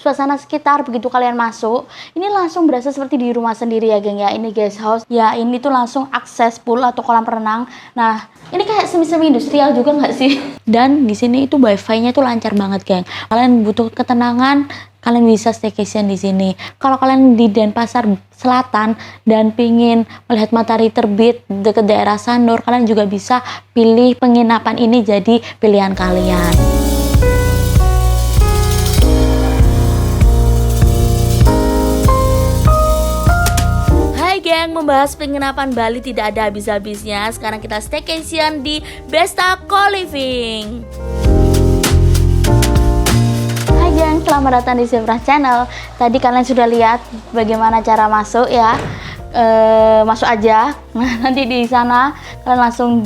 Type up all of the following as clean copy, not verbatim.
suasana sekitar begitu kalian masuk, ini langsung berasa seperti di rumah sendiri ya geng ya. Ini guest house ya, ini tuh langsung akses pool atau kolam renang. Nah ini kayak semi-semi industrial juga nggak sih? Dan di sini itu wifi-nya tuh lancar banget geng. Kalian butuh ketenangan, kalian bisa staycation di sini. Kalau kalian di Denpasar Selatan dan pingin melihat matahari terbit dekat daerah Sanur, kalian juga bisa pilih penginapan ini jadi pilihan kalian. Geng, membahas penginapan Bali tidak ada habis-habisnya. Sekarang kita staycation di Besta Co-Living. Hai geng, selamat datang di Zebra Channel. Tadi kalian sudah lihat bagaimana cara masuk ya. Masuk aja. Nah, nanti di sana kalian langsung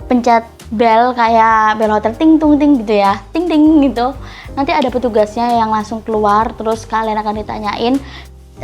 pencet bel kayak bel hotel, ting tung ting gitu ya, ting ting gitu. Nanti ada petugasnya yang langsung keluar, terus kalian akan ditanyain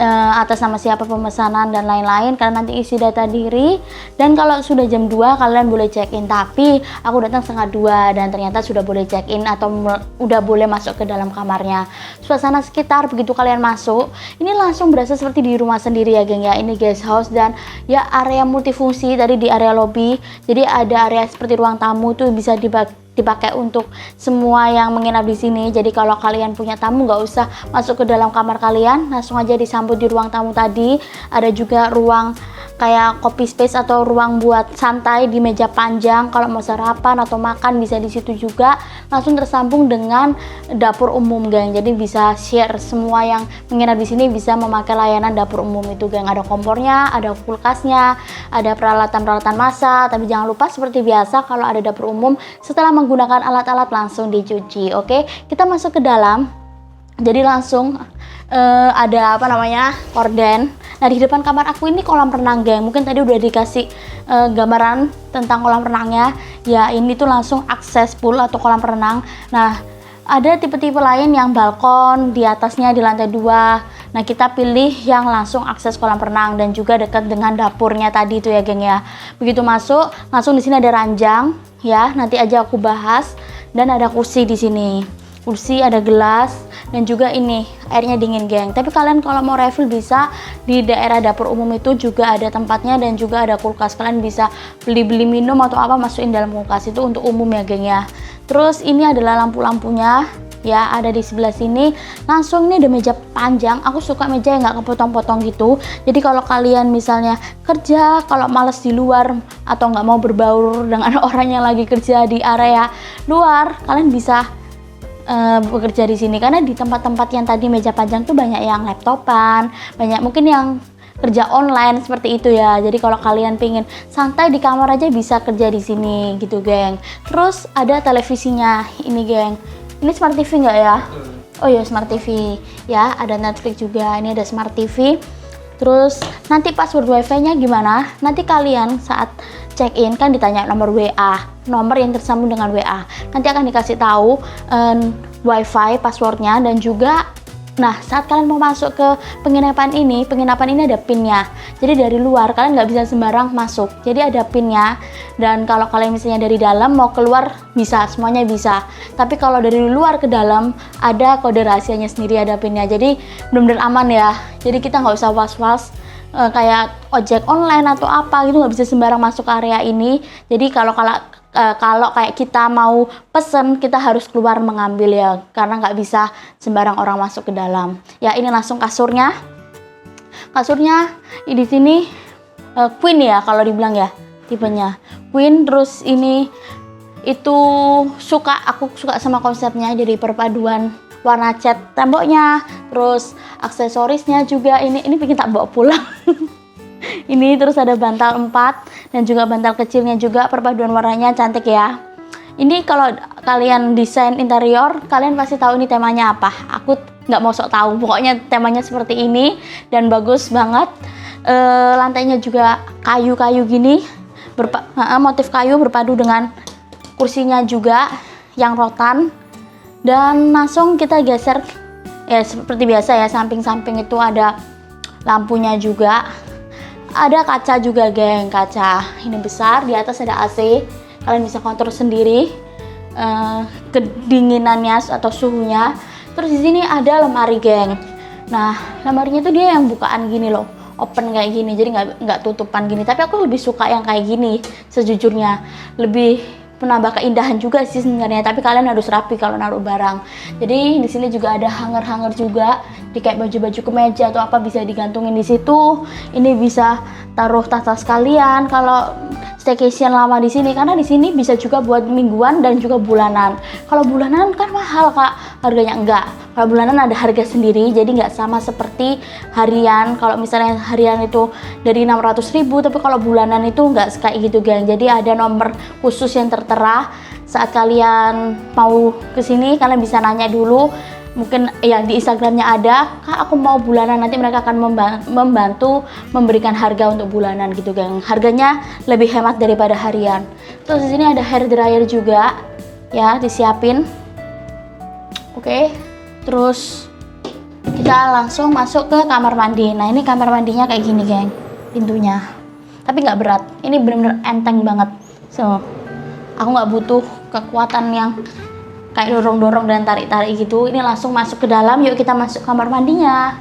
atas nama siapa pemesanan dan lain-lain. Kalian nanti isi data diri, dan kalau sudah jam 2 kalian boleh check in. Tapi aku datang setengah 2 dan ternyata sudah boleh check in atau udah boleh masuk ke dalam kamarnya. Suasana sekitar begitu kalian masuk, ini langsung berasa seperti di rumah sendiri ya geng ya. Ini guest house dan ya area multifungsi. Tadi di area lobby, jadi ada area seperti ruang tamu tuh bisa dipakai untuk semua yang menginap di sini. Jadi kalau kalian punya tamu nggak usah masuk ke dalam kamar kalian, langsung aja disambut di ruang tamu tadi. Ada juga ruang kayak coffee space atau ruang buat santai di meja panjang. Kalau mau sarapan atau makan bisa di situ juga. Langsung tersambung dengan dapur umum geng. Jadi bisa share, semua yang menginap di sini bisa memakai layanan dapur umum itu geng. Ada kompornya, ada kulkasnya, ada peralatan-peralatan masak. Tapi jangan lupa seperti biasa kalau ada dapur umum, setelah menggunakan alat-alat langsung dicuci. Oke, kita masuk ke dalam. Jadi langsung ada korden. Nah di depan kamar aku ini kolam renang geng. Mungkin tadi udah dikasih gambaran tentang kolam renangnya. Ya ini tuh langsung akses pool atau kolam renang. Nah ada tipe-tipe lain yang balkon di atasnya di lantai 2. Nah kita pilih yang langsung akses kolam renang dan juga dekat dengan dapurnya tadi itu ya geng ya. Begitu masuk langsung di sini ada ranjang ya. Nanti aja aku bahas. Dan ada kursi di sini. Kursi, ada gelas, dan juga ini airnya dingin geng. Tapi kalian kalau mau refill bisa di daerah dapur umum itu juga ada tempatnya, dan juga ada kulkas. Kalian bisa beli minum atau apa masukin dalam kulkas, itu untuk umum ya geng ya. Terus ini adalah lampu-lampunya ya, ada di sebelah sini. Langsung ini ada meja panjang. Aku suka meja yang nggak kepotong-potong gitu. Jadi kalau kalian misalnya kerja, kalau males di luar atau nggak mau berbaur dengan orang yang lagi kerja di area luar, kalian bisa bekerja di sini. Karena di tempat-tempat yang tadi meja panjang tuh banyak yang laptopan, banyak mungkin yang kerja online seperti itu ya. Jadi kalau kalian pingin santai di kamar aja bisa kerja di sini gitu geng. Terus ada televisinya ini geng. Ini smart TV nggak ya? Oh iya smart TV ya, ada Netflix juga. Ini ada smart TV. Terus nanti password wifi-nya gimana? Nanti kalian saat check in kan ditanya nomor WA, nomor yang tersambung dengan WA. Nanti akan dikasih tahu wifi passwordnya, dan juga nah saat kalian mau masuk ke penginapan ini ada pinnya. Jadi dari luar kalian nggak bisa sembarang masuk, jadi ada pinnya. Dan kalau kalian misalnya dari dalam mau keluar bisa, semuanya bisa. Tapi kalau dari luar ke dalam ada kode rahasianya sendiri, ada pinnya. Jadi benar-benar aman ya. Jadi kita nggak usah was-was kayak ojek online atau apa gitu, nggak bisa sembarang masuk ke area ini. Jadi kalau kayak kita mau pesen, kita harus keluar mengambil ya, karena nggak bisa sembarang orang masuk ke dalam. Ya ini langsung kasurnya di sini queen ya kalau dibilang ya, tipenya queen. Terus ini itu aku suka sama konsepnya, jadi perpaduan warna cat temboknya, terus aksesorisnya juga ini bikin tak bawa pulang. Ini terus ada bantal 4 dan juga bantal kecilnya juga, perpaduan warnanya cantik ya. Ini kalau kalian desain interior, kalian pasti tahu ini temanya apa. Aku nggak mau sok tahu, pokoknya temanya seperti ini dan bagus banget. Lantainya juga kayu-kayu gini, motif kayu berpadu dengan kursinya juga yang rotan. Dan langsung kita geser ya seperti biasa ya, samping-samping itu ada lampunya juga. Ada kaca juga geng, kaca ini besar, di atas ada AC. Kalian bisa kontrol sendiri kedinginannya atau suhunya. Terus di sini ada lemari, geng. Nah, lemarinya tuh dia yang bukaan gini loh, open kayak gini, jadi nggak tutupan gini. Tapi aku lebih suka yang kayak gini, sejujurnya lebih menambah keindahan juga sih sebenarnya. Tapi kalian harus rapi kalau naruh barang. Jadi di sini juga ada hanger-hanger juga, di kayak baju-baju kemeja atau apa bisa digantungin di situ. Ini bisa taruh tas-tas kalian kalau staycation lama di sini, karena di sini bisa juga buat mingguan dan juga bulanan. Kalau bulanan kan mahal kak, harganya enggak. Kalau bulanan ada harga sendiri, jadi nggak sama seperti harian. Kalau misalnya harian itu dari 600.000, tapi kalau bulanan itu nggak kayak gitu, geng. Jadi ada nomor khusus yang tertera. Saat kalian mau kesini, kalian bisa nanya dulu. Mungkin ya di Instagramnya ada, kak aku mau bulanan, nanti mereka akan membantu memberikan harga untuk bulanan gitu, geng. Harganya lebih hemat daripada harian. Terus di sini ada hair dryer juga, ya disiapin. Oke, terus kita langsung masuk ke kamar mandi. Nah ini kamar mandinya kayak gini, geng, pintunya. Tapi nggak berat, ini bener-bener enteng banget. So, aku nggak butuh kekuatan yang kayak dorong-dorong dan tarik-tarik gitu. Ini langsung masuk ke dalam. Yuk kita masuk kamar mandinya.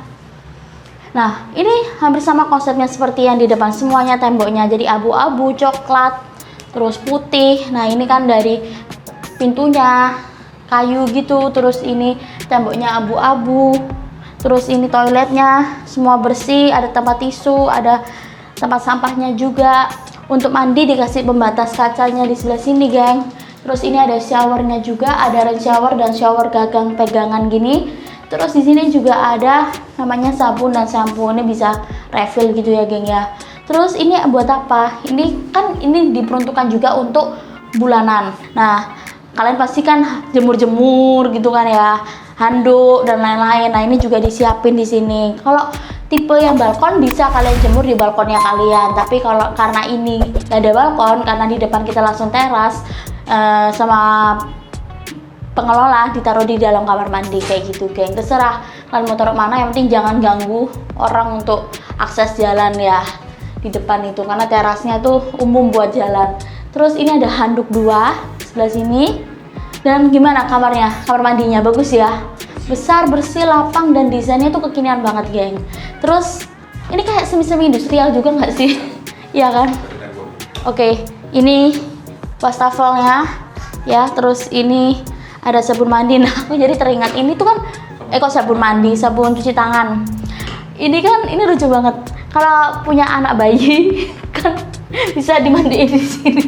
Nah ini hampir sama konsepnya seperti yang di depan, semuanya temboknya jadi abu-abu, coklat, terus putih. Nah ini kan dari pintunya kayu gitu, terus ini temboknya abu-abu, terus ini toiletnya semua bersih, ada tempat tisu, ada tempat sampahnya juga. Untuk mandi dikasih pembatas kacanya di sebelah sini, geng. Terus ini ada showernya juga, ada rain shower dan shower gagang pegangan gini. Terus di sini juga ada namanya sabun dan shampoo, ini bisa refill gitu ya, geng ya. Terus ini buat apa? Ini kan ini diperuntukkan juga untuk bulanan. Nah, kalian pasti kan jemur-jemur gitu kan ya, handuk dan lain-lain. Nah, ini juga disiapin di sini. Kalau tipe yang balkon bisa kalian jemur di balkonnya kalian. Tapi kalau karena ini gak ada balkon, karena di depan kita langsung teras, sama pengelola ditaruh di dalam kamar mandi kayak gitu, geng. Terserah kalian mau taruh mana, yang penting jangan ganggu orang untuk akses jalan ya di depan itu, karena terasnya tuh umum buat jalan. Terus ini ada handuk 2 sebelah sini. Dan gimana kamarnya? Kamar mandinya bagus ya, besar, bersih, lapang, dan desainnya tuh kekinian banget, geng. Terus ini kayak semi-semi industrial juga nggak sih? Iya kan? Oke, ini wastafelnya ya. Terus ini ada sabun mandi. Nah aku jadi teringat ini tuh kan kok sabun mandi, sabun cuci tangan. Ini kan ini lucu banget. Kalau punya anak bayi kan bisa dimandiin di sini.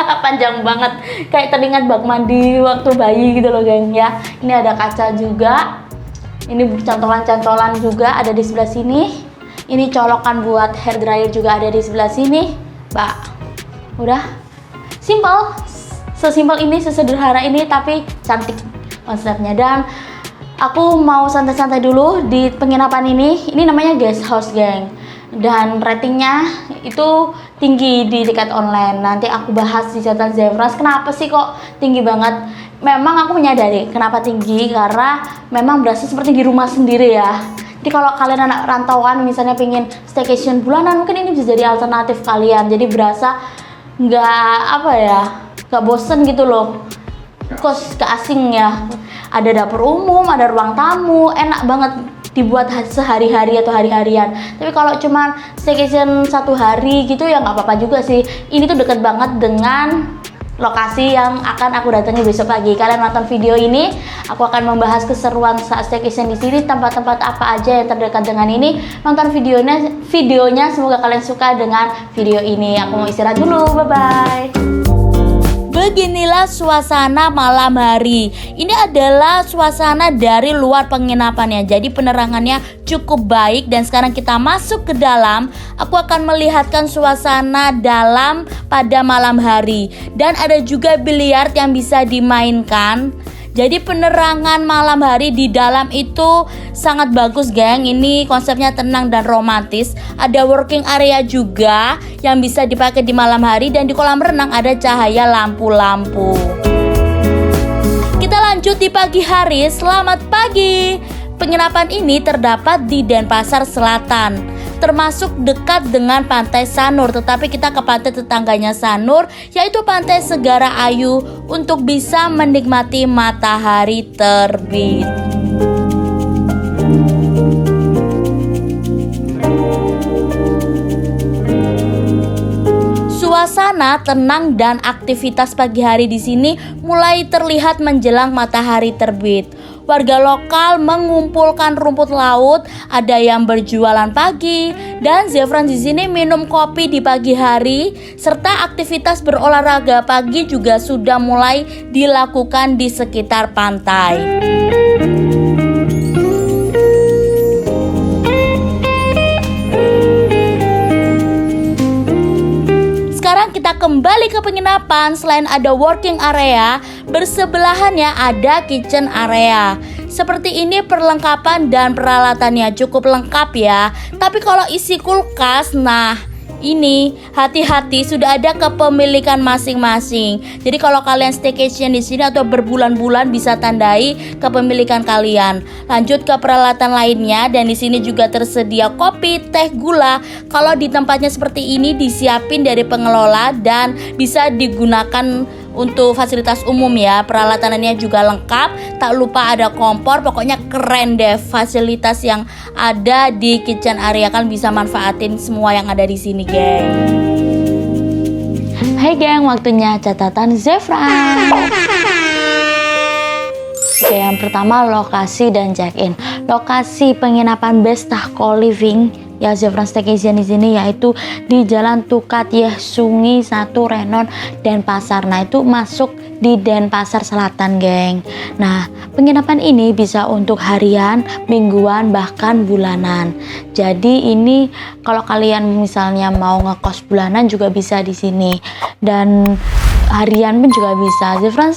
Panjang banget, kayak teringat bak mandi waktu bayi gitu loh, geng ya. Ini ada kaca juga. Ini cantolan-cantolan juga ada di sebelah sini. Ini colokan buat hair dryer juga ada di sebelah sini, Mbak. Udah simple, sesimpel ini, sesederhana ini, tapi cantik konsepnya. Dan aku mau santai-santai dulu di penginapan ini. Ini namanya guest house, geng. Dan ratingnya itu tinggi di tiket online. Nanti aku bahas di catatan Zevras kenapa sih kok tinggi banget. Memang aku menyadari kenapa tinggi, karena memang berasa seperti di rumah sendiri ya. Jadi kalau kalian anak rantauan misalnya pengen staycation bulanan, mungkin ini bisa jadi alternatif kalian. Jadi berasa nggak apa ya, nggak bosen gitu loh, kos ke asing ya. Ada dapur umum, ada ruang tamu, enak banget dibuat sehari-hari atau hari-harian. Tapi kalau cuman staycation 1 hari gitu ya nggak apa-apa juga sih. Ini tuh deket banget dengan lokasi yang akan aku datangi besok pagi. Kalian nonton video ini, aku akan membahas keseruan saat staycation di sini, tempat-tempat apa aja yang terdekat dengan ini. Nonton videonya, semoga kalian suka dengan video ini. Aku mau istirahat dulu, bye-bye. Beginilah suasana malam hari. Ini adalah suasana dari luar penginapannya. Jadi penerangannya cukup baik. Dan sekarang kita masuk ke dalam. Aku akan melihatkan suasana dalam pada malam hari. Dan ada juga biliar yang bisa dimainkan. Jadi penerangan malam hari di dalam itu sangat bagus, geng. Ini konsepnya tenang dan romantis. Ada working area juga yang bisa dipakai di malam hari. Dan di kolam renang ada cahaya lampu-lampu. Kita lanjut di pagi hari. Selamat pagi. Penginapan ini terdapat di Denpasar Selatan. termasuk dekat dengan Pantai Sanur. Tetapi kita ke pantai tetangganya Sanur, yaitu Pantai Segara Ayu, untuk bisa menikmati matahari terbit. Suasana tenang dan aktivitas pagi hari di sini mulai terlihat menjelang matahari terbit. Warga lokal mengumpulkan rumput laut, ada yang berjualan pagi, dan Zefran di sini minum kopi di pagi hari, serta aktivitas berolahraga pagi juga sudah mulai dilakukan di sekitar pantai. Sekarang kita kembali ke penginapan. Selain ada working area, bersebelahannya ada kitchen area. Seperti ini perlengkapan dan peralatannya cukup lengkap ya. Tapi kalau isi kulkas, nah ini hati-hati, sudah ada kepemilikan masing-masing. Jadi kalau kalian staycation di sini atau berbulan-bulan bisa tandai kepemilikan kalian. Lanjut ke peralatan lainnya, dan di sini juga tersedia kopi, teh, gula. Kalau di tempatnya seperti ini disiapin dari pengelola dan bisa digunakan untuk fasilitas umum ya. Peralatannya juga lengkap, tak lupa ada kompor. Pokoknya keren deh fasilitas yang ada di kitchen area. Kan bisa manfaatin semua yang ada di sini, geng. Hai geng, waktunya catatan Zefran. Oke, yang pertama lokasi dan check-in. Lokasi penginapan Besta Co-Living ya Zefran Staycation di sini yaitu di Jalan Tukat Sungi 1 Renon Denpasar. Nah, itu masuk di Denpasar Selatan, geng. Nah, penginapan ini bisa untuk harian, mingguan, bahkan bulanan. Jadi ini kalau kalian misalnya mau ngekos bulanan juga bisa di sini, dan harian pun juga bisa. Zefran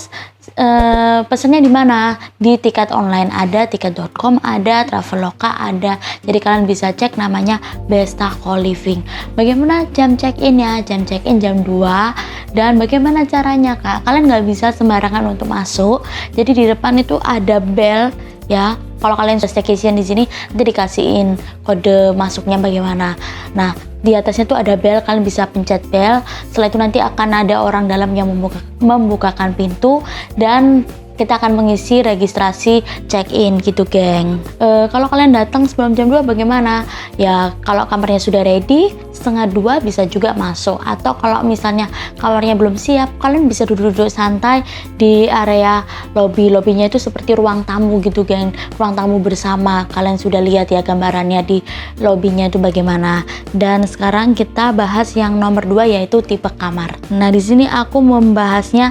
pesennya di mana? Di tiket online ada, tiket.com ada, Traveloka ada. Jadi kalian bisa cek, namanya Besta Co-Living. Bagaimana jam check-in ya? Jam check-in jam 2. Dan bagaimana caranya, Kak? Kalian nggak bisa sembarangan untuk masuk. Jadi di depan itu ada bel ya. Kalau kalian staycation di sini nanti dikasihin kode masuknya bagaimana. Nah, di atasnya tuh ada bel, kalian bisa pencet bel. Setelah itu nanti akan ada orang dalam yang membukakan pintu, dan kita akan mengisi registrasi check-in gitu, geng. Kalau kalian datang sebelum jam 2 bagaimana? Ya, kalau kamarnya sudah ready, 1:30 bisa juga masuk. Atau kalau misalnya kamarnya belum siap, kalian bisa duduk-duduk santai di area lobby. Lobbynya itu seperti ruang tamu gitu, geng. Ruang tamu bersama. Kalian sudah lihat ya gambarannya di lobbynya itu bagaimana. Dan sekarang kita bahas yang nomor 2 yaitu tipe kamar. Nah, di sini aku membahasnya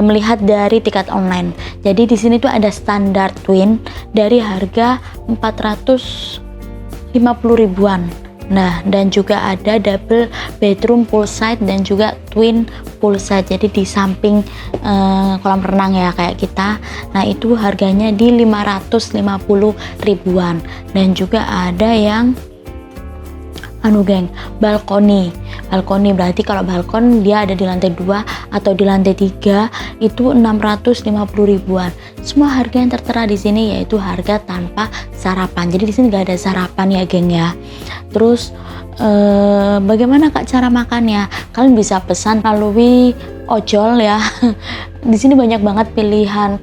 melihat dari tiket online. Jadi di sini tuh ada standar twin dari harga 450 ribuan. Nah, dan juga ada double bedroom poolside dan juga twin poolside. Jadi di samping kolam renang ya kayak kita. Nah, itu harganya di 550 ribuan. Dan juga ada yang geng, balkoni berarti kalau balkon dia ada di lantai 2 atau di lantai 3 itu 650 ribuan. Semua harga yang tertera di sini yaitu harga tanpa sarapan. Jadi di sini nggak ada sarapan ya, geng ya. Terus bagaimana Kak cara makannya? Kalian bisa pesan melalui ojol ya. Di sini banyak banget pilihan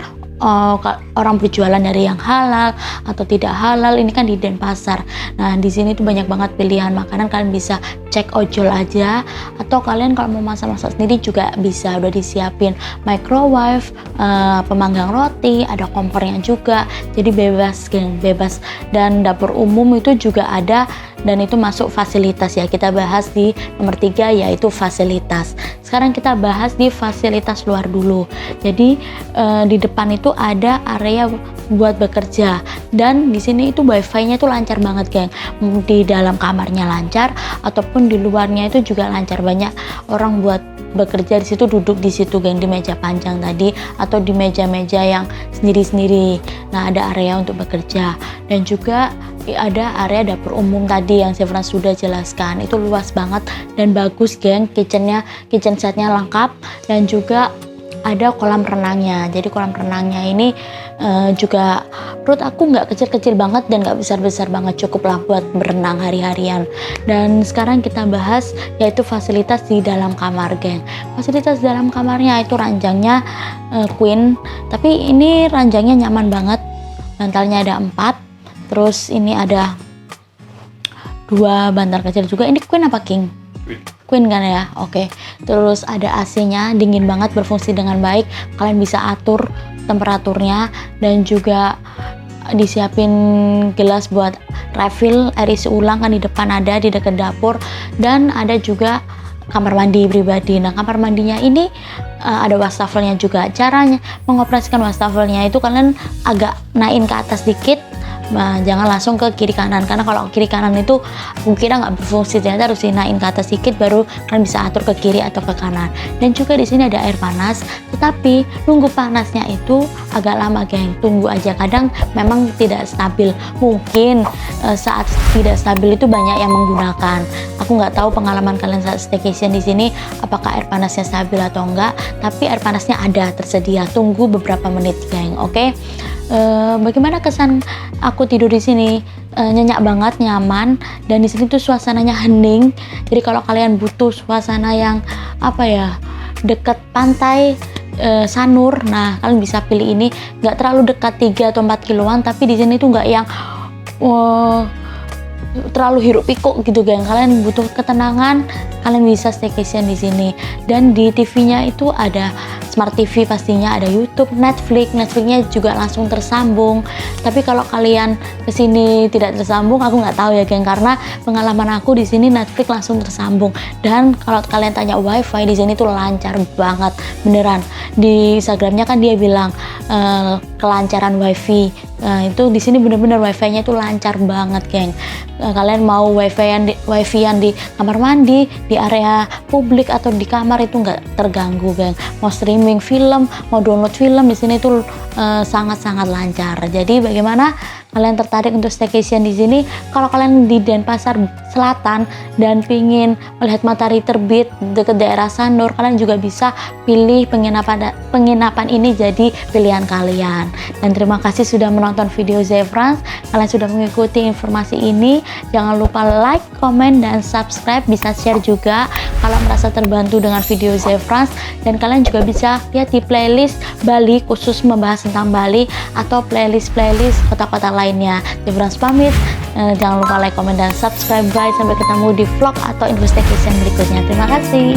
orang berjualan dari yang halal atau tidak halal. Ini kan di Denpasar. Nah, di sini tuh banyak banget pilihan makanan. Kalian bisa cek ojol aja, atau kalian kalau mau masak-masak sendiri juga bisa. Udah disiapin microwave, pemanggang roti, ada kompornya juga. Jadi bebas, geng, bebas. Dan dapur umum itu juga ada, dan itu masuk fasilitas ya. Kita bahas di nomor 3 yaitu fasilitas. Sekarang kita bahas di fasilitas luar dulu. Jadi di depan itu ada area buat bekerja, dan di sini itu wifi-nya tuh lancar banget, geng. Di dalam kamarnya lancar ataupun di luarnya itu juga lancar. Banyak orang buat bekerja di situ, duduk di situ, geng, di meja panjang tadi atau di meja-meja yang sendiri-sendiri. Nah, ada area untuk bekerja, dan juga ada area dapur umum tadi yang Zefran sudah jelaskan. Itu luas banget dan bagus, geng. Kitchen setnya lengkap, dan juga ada kolam renangnya. Jadi kolam renangnya ini juga menurut aku nggak kecil-kecil banget dan nggak besar-besar banget, cukup lah buat berenang hari-harian. Dan sekarang kita bahas yaitu fasilitas di dalam kamar, geng. Fasilitas dalam kamarnya itu ranjangnya queen, tapi ini ranjangnya nyaman banget. Bantalnya ada 4, terus ini ada 2 bantal kecil juga. Ini queen apa king? Queen kan ya, oke. Terus ada AC-nya, dingin banget, berfungsi dengan baik. Kalian bisa atur temperaturnya, dan juga disiapin gelas buat refill air isi ulang kan di depan ada, di dekat dapur. Dan ada juga kamar mandi pribadi. Nah, kamar mandinya ini ada wastafelnya juga. Caranya mengoperasikan wastafelnya itu kalian agak naikin ke atas dikit. Nah, jangan langsung ke kiri kanan, karena kalau kiri kanan itu aku kira nggak berfungsi, ternyata harus dinaik ke atas sedikit baru kalian bisa atur ke kiri atau ke kanan. Dan juga di sini ada air panas, tetapi nunggu panasnya itu agak lama, geng. Tunggu aja, kadang memang tidak stabil. Mungkin saat tidak stabil itu banyak yang menggunakan. Aku nggak tahu pengalaman kalian saat staycation di sini apakah air panasnya stabil atau enggak, tapi air panasnya ada tersedia. Tunggu beberapa menit, geng. Oke. Bagaimana kesan aku tidur di sini? Nyenyak banget, nyaman, dan di sini tuh suasananya hening. Jadi kalau kalian butuh suasana yang apa ya, dekat pantai Sanur, nah kalian bisa pilih ini. Nggak terlalu dekat, 3 atau 4 kiloan, tapi di sini tuh nggak yang terlalu hiruk pikuk gitu, geng. Kalian butuh ketenangan, kalian bisa staycation di sini. Dan di TV-nya itu ada Smart TV, pastinya ada YouTube, Netflix-nya juga langsung tersambung. Tapi kalau kalian kesini tidak tersambung, aku nggak tahu ya, geng, karena pengalaman aku di sini Netflix langsung tersambung. Dan kalau kalian tanya WiFi di sini tuh lancar banget, beneran. Di Instagramnya kan dia bilang kelancaran WiFi. Itu di sini bener-bener WiFi-nya itu lancar banget, geng. Kalian mau wifi-an di kamar mandi, di area publik atau di kamar itu nggak terganggu, geng. Mau streaming film, mau download film di sini tuh sangat-sangat lancar. Jadi bagaimana kalian tertarik untuk staycation di sini? Kalau kalian di Denpasar Selatan dan pingin melihat matahari terbit dekat daerah Sanur, kalian juga bisa pilih penginapan ini jadi pilihan kalian. Dan terima kasih sudah menonton video Zefrans. Kalian sudah mengikuti informasi ini. Jangan lupa like, komen, dan subscribe. Bisa share juga kalau merasa terbantu dengan video Zefrans. Dan kalian juga bisa lihat di playlist Bali khusus membahas tentang Bali, atau playlist kota-kota lainnya. Zefrans pamit. Jangan lupa like, komen, dan subscribe, guys. Sampai ketemu di vlog atau investigation berikutnya. Terima kasih.